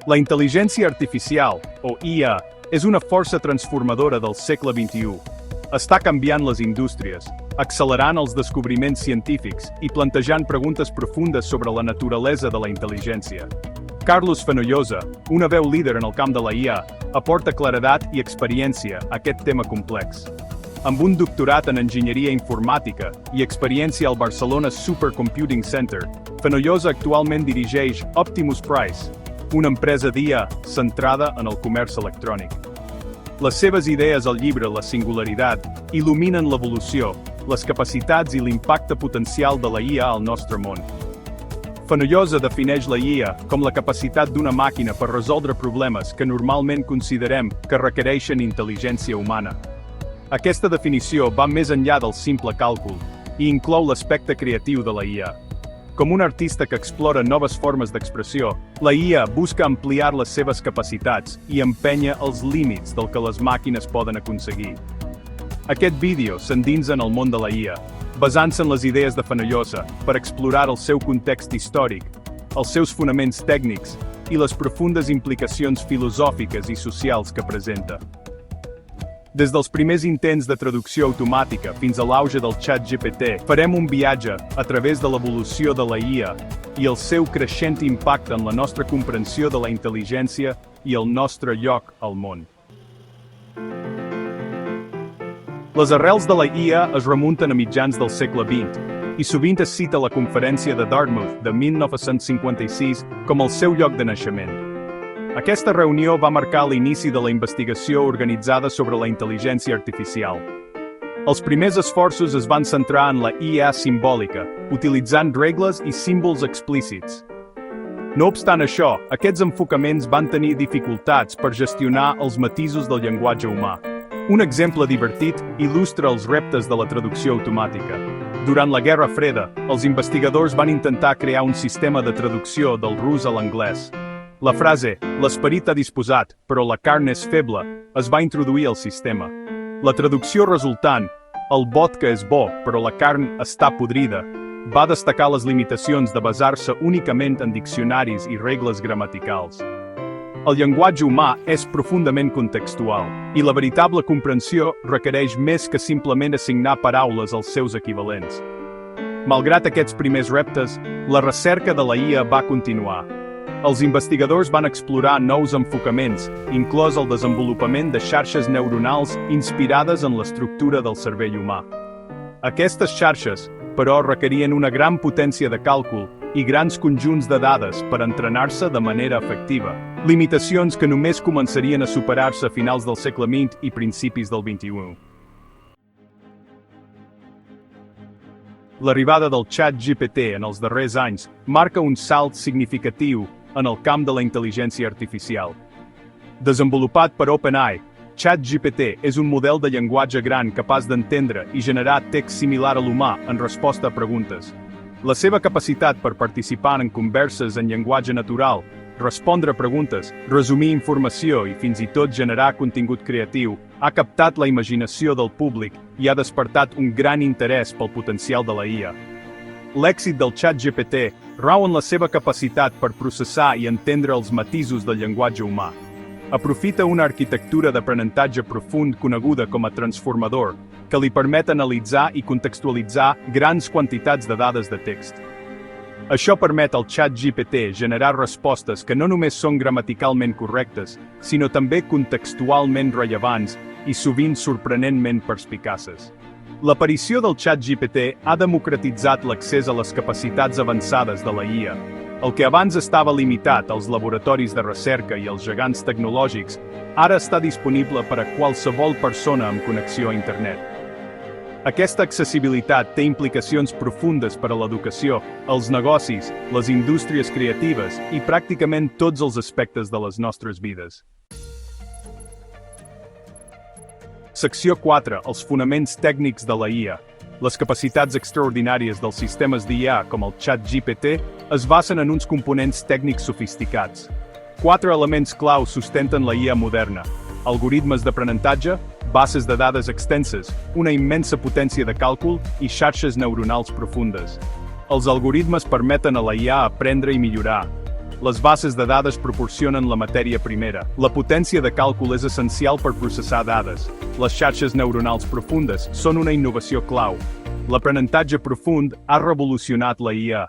La intel·ligència artificial, o IA, és una força transformadora del segle XXI. Està canviant les indústries, accelerant els descobriments científics i plantejant preguntes profundes sobre la naturalesa de la intel·ligència. Carlos Fenollosa, una veu líder en el camp de la IA, aporta claredat i experiència a aquest tema complex. Amb un doctorat en enginyeria informàtica i experiència al Barcelona Supercomputing Center, Fenollosa actualment dirigeix Optimus Price, una empresa d'IA centrada en el comerç electrònic. Les seves idees al llibre La singularitat il·luminen l'evolució, les capacitats i l'impacte potencial de la IA al nostre món. Fenollosa defineix la IA com la capacitat d'una màquina per resoldre problemes que normalment considerem que requereixen intel·ligència humana. Aquesta definició va més enllà del simple càlcul i inclou l'aspecte creatiu de la IA. Com un artista que explora noves formes d'expressió, la IA busca ampliar les seves capacitats i empènyer els límits del que les màquines poden aconseguir. Aquest vídeo s'endinsa en el món de la IA, basant-se en les idees de Fenollosa per explorar el seu context històric, els seus fonaments tècnics i les profundes implicacions filosòfiques i socials que presenta. Des dels primers intents de traducció automàtica fins a l'auge del ChatGPT, farem un viatge a través de l'evolució de la IA i el seu creixent impacte en la nostra comprensió de la intel·ligència i el nostre lloc al món. Les arrels de la IA es remunten a mitjans del segle XX, i sovint es cita la Conferència de Dartmouth de 1956 com el seu lloc de naixement. Aquesta reunió va marcar l'inici de la investigació organitzada sobre la intel·ligència artificial. Els primers esforços es van centrar en la IA simbòlica, utilitzant regles i símbols explícits. No obstant això, aquests enfocaments van tenir dificultats per gestionar els matisos del llenguatge humà. Un exemple divertit il·lustra els reptes de la traducció automàtica. Durant la Guerra Freda, els investigadors van intentar crear un sistema de traducció del rus a l'anglès. La frase, l'esperit ha disposat, però la carn és feble, es va introduir al sistema. La traducció resultant, el vodka és bo, però la carn està podrida, va destacar les limitacions de basar-se únicament en diccionaris i regles gramaticals. El llenguatge humà és profundament contextual, i la veritable comprensió requereix més que simplement assignar paraules als seus equivalents. Malgrat aquests primers reptes, la recerca de la IA va continuar. Els investigadors van explorar nous enfocaments, inclòs el desenvolupament de xarxes neuronals inspirades en l'estructura del cervell humà. Aquestes xarxes, però, requerien una gran potència de càlcul i grans conjunts de dades per entrenar-se de manera efectiva, limitacions que només començarien a superar-se a finals del segle XX i principis del XXI. L'arribada del ChatGPT en els darrers anys marca un salt significatiu en el camp de la intel·ligència artificial. Desenvolupat per OpenAI, ChatGPT és un model de llenguatge gran capaç d'entendre i generar text similar a l'humà en resposta a preguntes. La seva capacitat per participar en converses en llenguatge natural, respondre a preguntes, resumir informació i fins i tot generar contingut creatiu ha captat la imaginació del públic i ha despertat un gran interès pel potencial de la IA. L'èxit del ChatGPT rau en la seva capacitat per processar i entendre els matisos del llenguatge humà. Aprofita una arquitectura d'aprenentatge profund coneguda com a transformador, que li permet analitzar i contextualitzar grans quantitats de dades de text. Això permet al ChatGPT generar respostes que no només són gramaticalment correctes, sinó també contextualment rellevants i sovint sorprenentment perspicaces. L'aparició del ChatGPT ha democratitzat l'accés a les capacitats avançades de la IA. El que abans estava limitat als laboratoris de recerca i als gegants tecnològics, ara està disponible per a qualsevol persona amb connexió a internet. Aquesta accessibilitat té implicacions profundes per a l'educació, els negocis, les indústries creatives i pràcticament tots els aspectes de les nostres vides. Secció 4. Els fonaments tècnics de la IA. Les capacitats extraordinàries dels sistemes d'IA, com el ChatGPT, es basen en uns components tècnics sofisticats. 4 elements clau sustenten la IA moderna: algoritmes d'aprenentatge, bases de dades extenses, una immensa potència de càlcul i xarxes neuronals profundes. Els algoritmes permeten a la IA aprendre i millorar. Les bases de dades proporcionen la matèria primera. La potència de càlcul és essencial per processar dades. Les xarxes neuronals profundes són una innovació clau. L'aprenentatge profund ha revolucionat la IA.